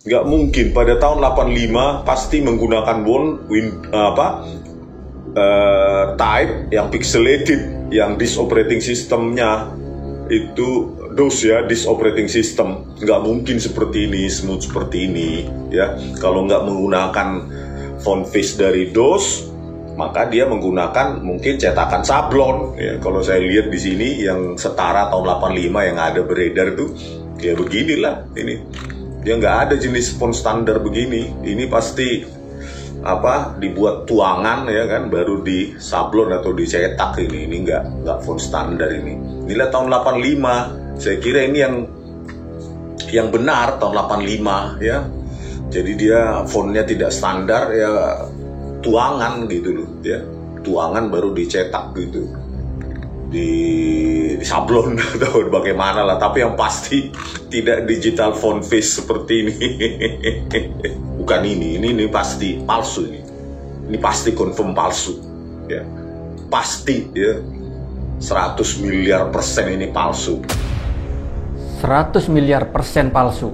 Nggak mungkin pada tahun 85 pasti menggunakan type yang pixelated, yang disk operating systemnya itu DOS ya, disk operating system. Nggak mungkin seperti ini, smooth seperti ini ya. Kalau nggak menggunakan font face dari DOS, maka dia menggunakan mungkin cetakan sablon ya. Kalau saya lihat di sini yang setara tahun 85 yang ada beredar itu ya beginilah ini. Dia nggak ada jenis font standar begini. Ini pasti dibuat tuangan ya kan, baru di sablon atau dicetak ini. Ini nggak font standar ini. Inilah tahun 85. Saya kira ini yang benar tahun 85 ya. Jadi dia fontnya tidak standar ya, tuangan gitu loh ya. Tuangan baru dicetak gitu. Di sablon atau bagaimana lah, tapi yang pasti tidak digital font face seperti ini. Bukan ini pasti palsu ini. Ini pasti confirm palsu ya. Pasti ya. 100 miliar persen ini palsu. 100 miliar persen palsu.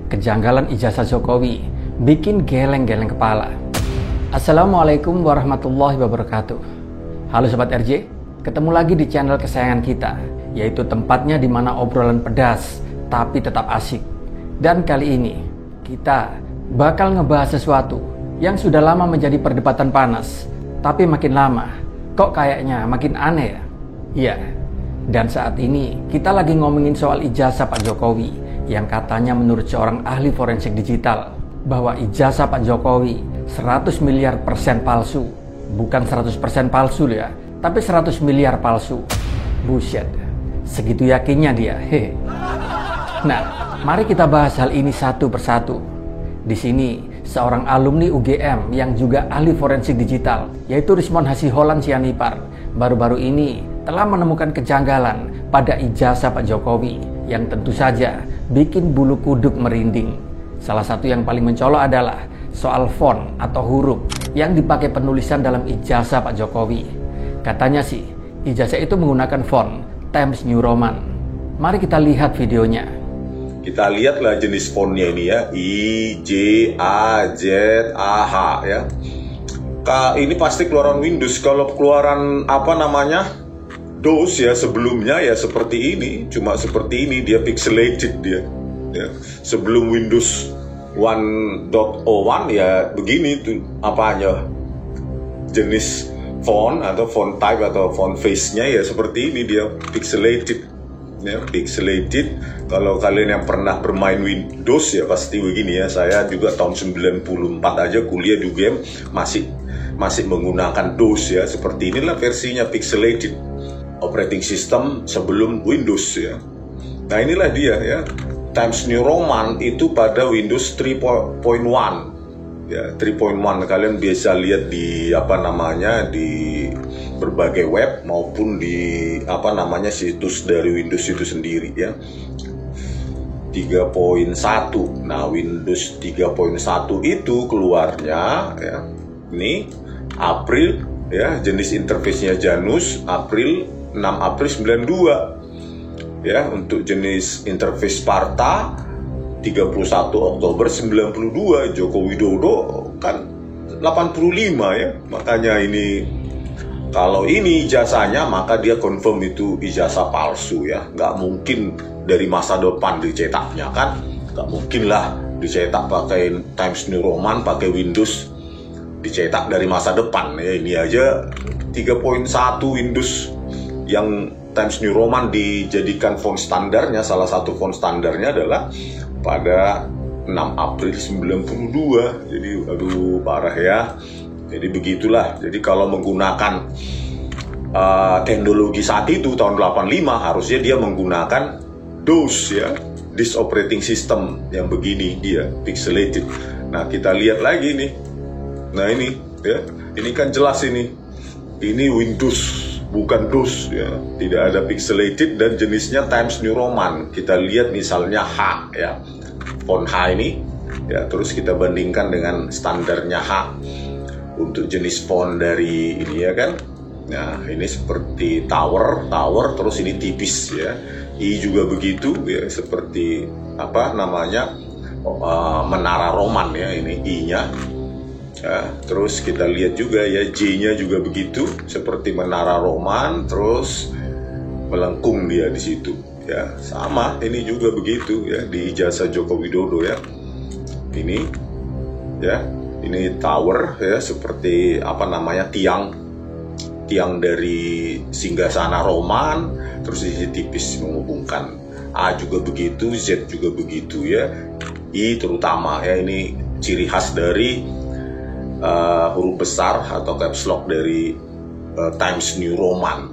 Kejanggalan ijazah Jokowi bikin geleng-geleng kepala. Assalamualaikum warahmatullahi wabarakatuh. Halo Sobat RJ, ketemu lagi di channel kesayangan kita, yaitu tempatnya di mana obrolan pedas tapi tetap asik. Dan kali ini kita bakal ngebahas sesuatu yang sudah lama menjadi perdebatan panas, tapi makin lama kok kayaknya makin aneh ya. Iya, dan saat ini kita lagi ngomongin soal ijazah Pak Jokowi yang katanya menurut seorang ahli forensik digital bahwa ijazah Pak Jokowi 100 miliar persen palsu. Bukan 100% palsu ya, tapi 100 miliar palsu. Buset, segitu yakinnya dia. Hehe. Nah, mari kita bahas hal ini satu persatu. Di sini seorang alumni UGM yang juga ahli forensik digital, yaitu Rismon Hasiholan Sianipar, baru-baru ini telah menemukan kejanggalan pada ijazah Pak Jokowi yang tentu saja bikin bulu kuduk merinding. Salah satu yang paling mencolok adalah soal font atau huruf yang dipakai penulisan dalam ijazah Pak Jokowi. Katanya sih, ijazah itu menggunakan font Times New Roman. Mari kita lihat videonya. Kita lihatlah jenis fontnya ini ya, I, J, A, Z, A, H ya. Ini pasti keluaran Windows. Kalau keluaran DOS ya sebelumnya ya seperti ini, cuma seperti ini, dia pixelated dia. Ya. Sebelum Windows 1.01 ya begini tuh jenis font atau font type atau font face-nya ya seperti ini, dia pixelated ya, pixelated. Kalau kalian yang pernah bermain Windows ya pasti begini ya. Saya juga tahun 94 aja kuliah di UGM masih menggunakan DOS ya, seperti inilah versinya, pixelated operating system sebelum Windows ya. Nah inilah dia ya, Times New Roman itu pada Windows 3.1 ya, 3.1 kalian biasa lihat di di berbagai web maupun di situs dari Windows itu sendiri ya. 3.1. Nah, Windows 3.1 itu keluarnya ya ini April ya, jenis interface-nya Janus, 6 April 92. Ya, untuk jenis interface Sparta 31 Oktober 92, Joko Widodo kan 85 ya. Makanya ini, kalau ini ijazahnya maka dia confirm itu ijazah palsu ya. Nggak mungkin dari masa depan dicetaknya kan. Nggak mungkin lah dicetak pakai Times New Roman, pakai Windows dicetak dari masa depan ya. Ini aja 3.1 Windows yang Times New Roman dijadikan font standarnya, salah satu font standarnya adalah pada 6 April 92. Jadi aduh parah ya. Jadi begitulah. Jadi kalau menggunakan teknologi saat itu tahun 85 harusnya dia menggunakan DOS ya, disk operating system yang begini dia pixelated. Nah, kita lihat lagi nih. Nah, ini ya. Ini kan jelas ini. Ini Windows bukan DOS ya, tidak ada pixelated dan jenisnya Times New Roman. Kita lihat misalnya H ya, font H ini ya, terus kita bandingkan dengan standarnya H untuk jenis font dari ini ya kan. Nah, ini seperti tower, terus ini tipis ya. I juga begitu ya, seperti Menara Roman ya, ini I-nya. Ya, terus kita lihat juga ya J-nya juga begitu, seperti Menara Roman, terus melengkung dia di situ. Ya, sama ini juga begitu ya di ijazah Joko Widodo ya. Ini ya, ini tower ya, seperti tiang dari singgasana Roman, terus di sini tipis menghubungkan. A juga begitu, Z juga begitu ya. I terutama ya, ini ciri khas dari huruf besar atau caps lock dari Times New Roman.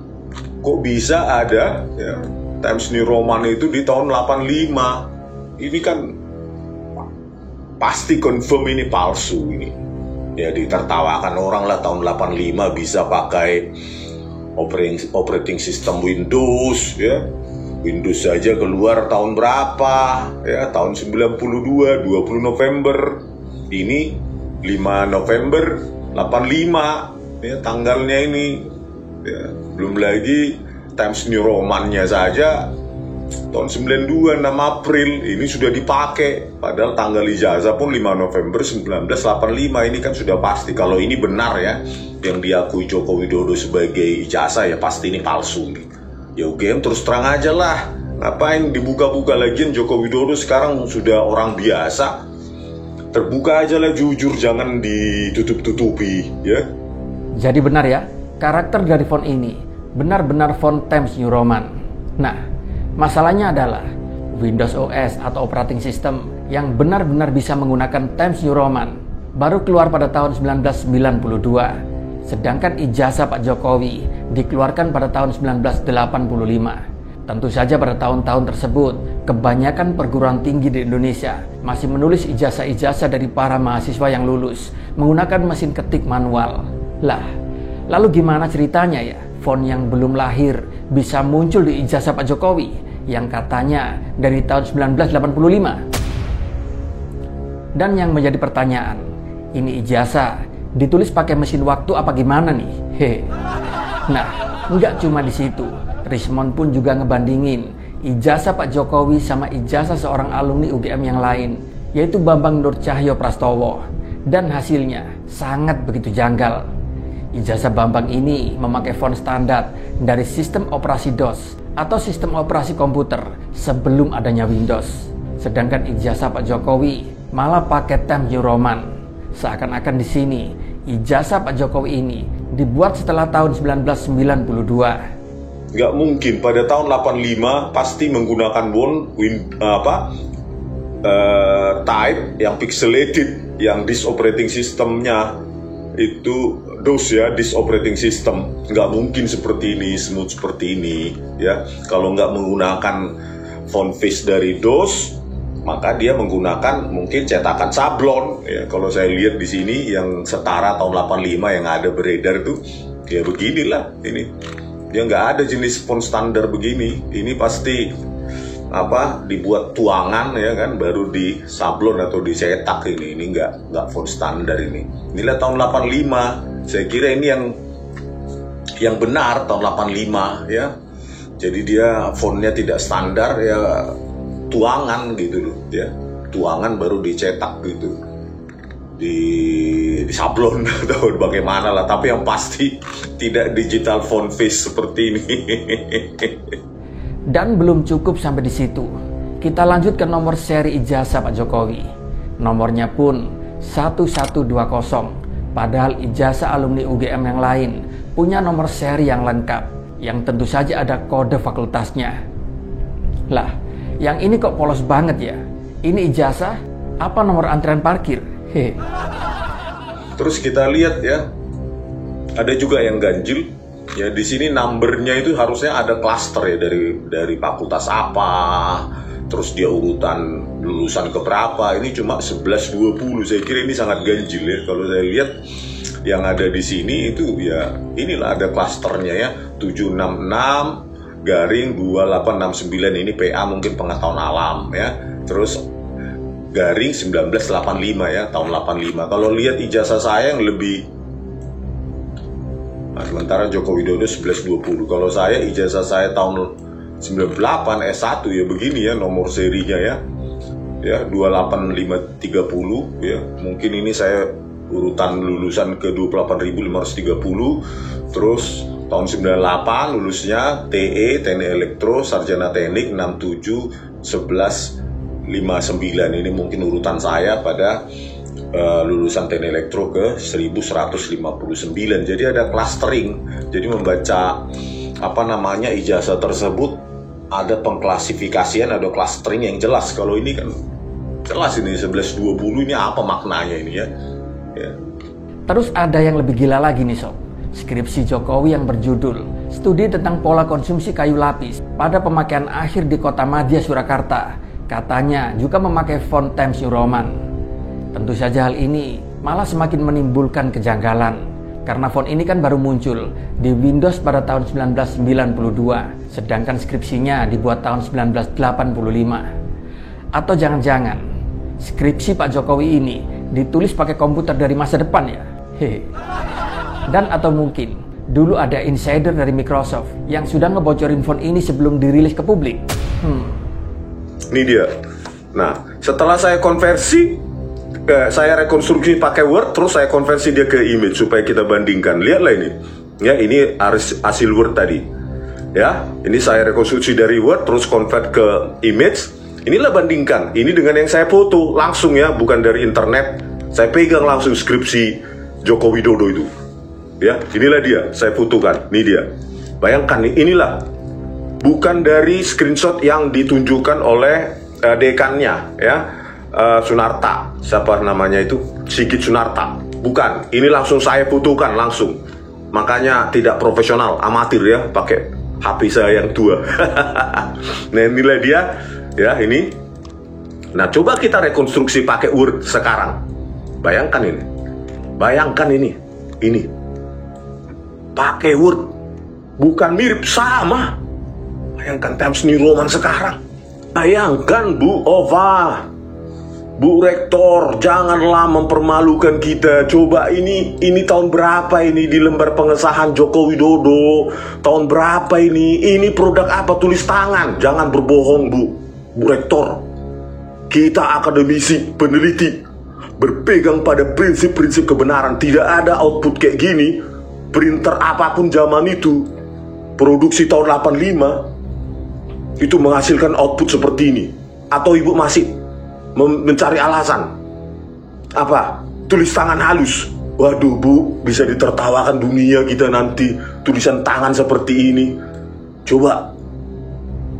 Kok bisa ada ya, Times New Roman itu di tahun 85? Ini kan pasti confirm ini palsu ini. Ya ditertawakan orang lah, tahun 85 bisa pakai operating system Windows ya. Windows saja keluar tahun berapa ya, tahun 92, 20 November. Ini 5 November 85 ya tanggalnya ini ya. Belum lagi Times New Roman-nya saja tahun 92 6 April ini sudah dipakai, padahal tanggal ijazah pun 5 November 1985. Ini kan sudah pasti kalau ini benar ya, yang diakui Joko Widodo sebagai ijazah, ya pasti ini palsu nih. Ya UGM terus terang aja lah, ngapain dibuka-buka lagi? Joko Widodo sekarang sudah orang biasa, terbuka aja lah, jujur, jangan ditutup-tutupi ya. Jadi benar ya, karakter dari font ini benar-benar font Times New Roman. Nah, masalahnya adalah Windows OS atau operating system yang benar-benar bisa menggunakan Times New Roman baru keluar pada tahun 1992. Sedangkan ijazah Pak Jokowi dikeluarkan pada tahun 1985. Tentu saja pada tahun-tahun tersebut, kebanyakan perguruan tinggi di Indonesia masih menulis ijazah-ijazah dari para mahasiswa yang lulus menggunakan mesin ketik manual. Lah, lalu gimana ceritanya ya, font yang belum lahir bisa muncul di ijazah Pak Jokowi yang katanya dari tahun 1985? Dan yang menjadi pertanyaan, ini ijazah ditulis pakai mesin waktu apa gimana nih? Nah, nggak cuma di situ. Rismond pun juga ngebandingin ijazah Pak Jokowi sama ijazah seorang alumni UGM yang lain, yaitu Bambang Nur Cahyo Prastowo. Dan hasilnya sangat begitu janggal. Ijazah Bambang ini memakai font standar dari sistem operasi DOS atau sistem operasi komputer sebelum adanya Windows. Sedangkan ijazah Pak Jokowi malah pakai Times New Roman. Seakan-akan di sini ijazah Pak Jokowi ini dibuat setelah tahun 1992. Nggak mungkin, pada tahun 85 pasti menggunakan type yang pixelated, yang disk operating systemnya itu DOS ya, disk operating system. Nggak mungkin seperti ini, smooth seperti ini ya. Kalau nggak menggunakan font face dari DOS, maka dia menggunakan mungkin cetakan sablon ya. Kalau saya lihat di sini yang setara tahun 85 yang ada beredar itu ya beginilah ini. Dia nggak ada jenis font standar begini. Ini pasti dibuat tuangan ya kan, baru di sablon atau dicetak ini. Ini nggak font standar ini. Inilah tahun 85. Saya kira ini yang benar tahun 85 ya. Jadi dia fontnya tidak standar ya, tuangan gitu loh ya, tuangan baru dicetak gitu di sablon atau bagaimana lah, tapi yang pasti tidak digital font face seperti ini. Dan belum cukup sampai di situ, kita lanjut ke nomor seri ijazah Pak Jokowi. Nomornya pun 1120, padahal ijazah alumni UGM yang lain punya nomor seri yang lengkap, yang tentu saja ada kode fakultasnya. Lah, yang ini kok polos banget ya? Ini ijazah apa nomor antrian parkir? Terus kita lihat ya, ada juga yang ganjil ya. Di sini numbernya itu harusnya ada klaster ya, dari fakultas apa, terus dia urutan lulusan keberapa. Ini cuma 1120. Saya kira ini sangat ganjil ya. Kalau saya lihat yang ada di sini itu ya, inilah ada klasternya ya, 766/2869. Ini PA mungkin pengetahuan alam ya. Terus garing 1985 ya, tahun 85. Kalau lihat ijazah saya yang lebih, nah, sementara Joko Widodo 1120. Kalau saya ijazah saya tahun 98 S1 ya begini ya nomor serinya ya. ya 28530 ya. Mungkin ini saya urutan lulusan ke 28.530. Terus tahun 98 lulusnya TE, Teknik Elektro, Sarjana Teknik 67 11 59. Ini mungkin urutan saya pada lulusan Teknik Elektro ke 1159. Jadi ada clustering. Jadi membaca ijazah tersebut ada pengklasifikasian, ada clustering yang jelas. Kalau ini kan jelas ini 1120 ini apa maknanya ini ya. Terus ada yang lebih gila lagi nih sob. Skripsi Jokowi yang berjudul Studi tentang Pola Konsumsi Kayu Lapis pada pemakaian akhir di Kota Madya, Surakarta, katanya juga memakai font Times New Roman. Tentu saja hal ini malah semakin menimbulkan kejanggalan karena font ini kan baru muncul di Windows pada tahun 1992, sedangkan skripsinya dibuat tahun 1985. Atau jangan-jangan skripsi Pak Jokowi ini ditulis pakai komputer dari masa depan ya? Hehe. Dan atau mungkin dulu ada insider dari Microsoft yang sudah ngebocorin font ini sebelum dirilis ke publik. Ini dia. Nah, setelah saya konversi, saya rekonstruksi pakai Word, terus saya konversi dia ke image supaya kita bandingkan. Lihatlah ini. Ya, ini hasil Word tadi. Ya, ini saya rekonstruksi dari Word terus convert ke image. Inilah bandingkan. Ini dengan yang saya foto langsung ya, bukan dari internet. Saya pegang langsung skripsi Joko Widodo itu. Ya, inilah dia, saya fotokan. Ini dia. Bayangkan nih, inilah. Bukan dari screenshot yang ditunjukkan oleh dekannya, ya. Sunarta, siapa namanya itu? Sigit Sunarta. Bukan, ini langsung saya fotokan langsung. Makanya tidak profesional, amatir ya, pakai HP saya yang tua. Nah, inilah dia, ya ini. Nah, coba kita rekonstruksi pakai Word sekarang. Bayangkan ini. Bayangkan ini. Ini. Pakai Word. Bukan mirip, sama. Bayangkan Times New Roman sekarang. Bayangkan Bu Ova, Bu Rektor, janganlah mempermalukan kita. Coba ini tahun berapa ini di lembar pengesahan Joko Widodo? Tahun berapa ini? Ini produk apa? Tulis tangan. Jangan berbohong Bu Rektor. Kita akademisi, peneliti, berpegang pada prinsip-prinsip kebenaran. Tidak ada output kayak gini. Printer apapun zaman itu, produksi tahun 85, itu menghasilkan output seperti ini. Atau Ibu masih mencari alasan apa? Tulis tangan halus. Waduh Bu, bisa ditertawakan dunia kita nanti, tulisan tangan seperti ini. Coba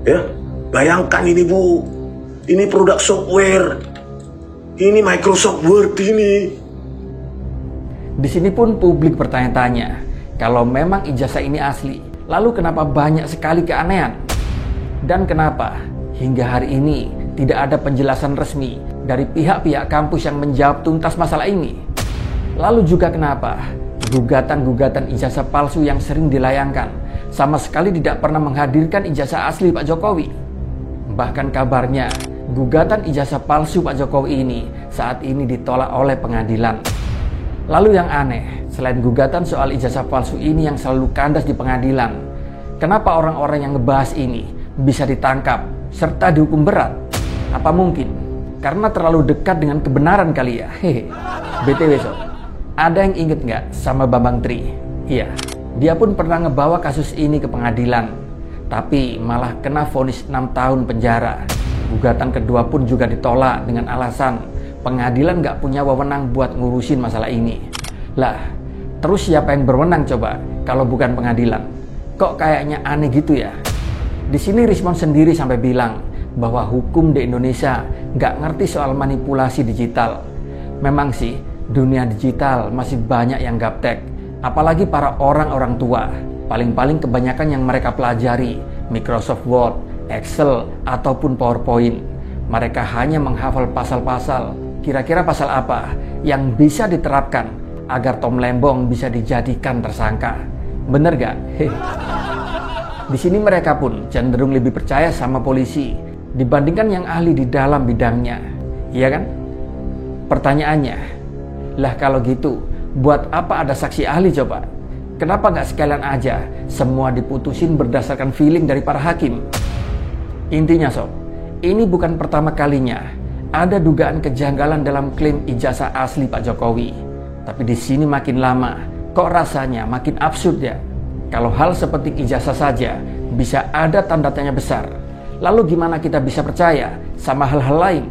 ya, bayangkan ini Bu, ini produk software, ini Microsoft Word ini. Di sini pun publik bertanya-tanya, kalau memang ijazah ini asli, lalu kenapa banyak sekali keanehan? Dan kenapa hingga hari ini tidak ada penjelasan resmi dari pihak-pihak kampus yang menjawab tuntas masalah ini? Lalu juga kenapa gugatan-gugatan ijazah palsu yang sering dilayangkan sama sekali tidak pernah menghadirkan ijazah asli Pak Jokowi? Bahkan kabarnya gugatan ijazah palsu Pak Jokowi ini saat ini ditolak oleh pengadilan. Lalu yang aneh, selain gugatan soal ijazah palsu ini yang selalu kandas di pengadilan, kenapa orang-orang yang ngebahas ini bisa ditangkap serta dihukum berat? Apa mungkin karena terlalu dekat dengan kebenaran kali ya? Hehe. BTW sob, ada yang inget nggak sama Bambang Tri? Iya, dia pun pernah ngebawa kasus ini ke pengadilan, tapi malah kena vonis 6 tahun penjara. Gugatan kedua pun juga ditolak dengan alasan pengadilan nggak punya wewenang buat ngurusin masalah ini. Lah, terus siapa yang berwenang coba kalau bukan pengadilan? Kok kayaknya aneh gitu ya? Di sini Rismon sendiri sampai bilang bahwa hukum di Indonesia nggak ngerti soal manipulasi digital. Memang sih, dunia digital masih banyak yang gaptek, apalagi para orang-orang tua. Paling-paling kebanyakan yang mereka pelajari Microsoft Word, Excel, ataupun PowerPoint. Mereka hanya menghafal pasal-pasal. Kira-kira pasal apa yang bisa diterapkan agar Tom Lembong bisa dijadikan tersangka? Bener gak? Di sini mereka pun cenderung lebih percaya sama polisi dibandingkan yang ahli di dalam bidangnya. Iya kan? Pertanyaannya, lah kalau gitu, buat apa ada saksi ahli coba? Kenapa gak sekalian aja semua diputusin berdasarkan feeling dari para hakim? Intinya sob, ini bukan pertama kalinya ada dugaan kejanggalan dalam klaim ijazah asli Pak Jokowi. Tapi di sini makin lama, kok rasanya makin absurd ya? Kalau hal seperti ijazah saja bisa ada tanda tanya besar, lalu gimana kita bisa percaya sama hal-hal lain?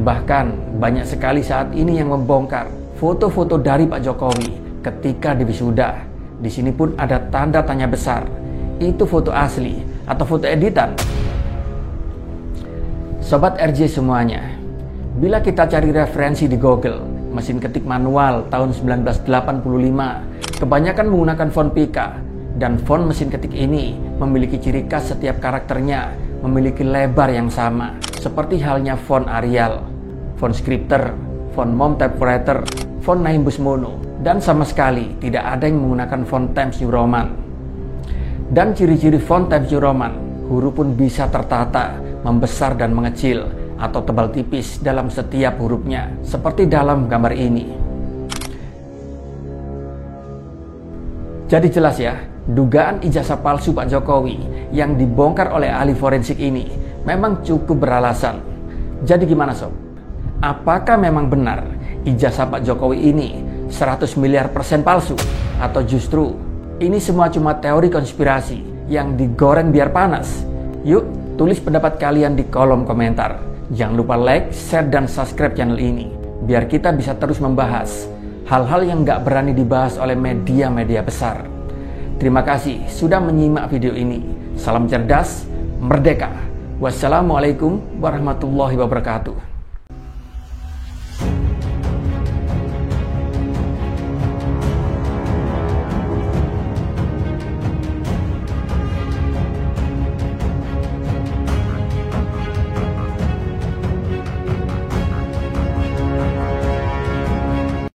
Bahkan banyak sekali saat ini yang membongkar foto-foto dari Pak Jokowi ketika di wisuda. Di sini pun ada tanda tanya besar. Itu foto asli atau foto editan? Sobat RJ semuanya, bila kita cari referensi di Google, mesin ketik manual tahun 1985 kebanyakan menggunakan font Pica, dan font mesin ketik ini memiliki ciri khas setiap karakternya memiliki lebar yang sama, seperti halnya font Arial, font Scripter, font Mom Typewriter, font Nimbus Mono, dan sama sekali tidak ada yang menggunakan font Times New Roman. Dan ciri-ciri font Times New Roman, huruf pun bisa tertata, membesar dan mengecil, atau tebal tipis dalam setiap hurufnya, seperti dalam gambar ini. Jadi jelas ya, dugaan ijazah palsu Pak Jokowi yang dibongkar oleh ahli forensik ini memang cukup beralasan. Jadi gimana sob? Apakah memang benar ijazah Pak Jokowi ini 100 miliar % palsu? Atau justru ini semua cuma teori konspirasi yang digoreng biar panas? Yuk, tulis pendapat kalian di kolom komentar. Jangan lupa like, share, dan subscribe channel ini, biar kita bisa terus membahas hal-hal yang gak berani dibahas oleh media-media besar. Terima kasih sudah menyimak video ini. Salam cerdas, merdeka. Wassalamualaikum warahmatullahi wabarakatuh.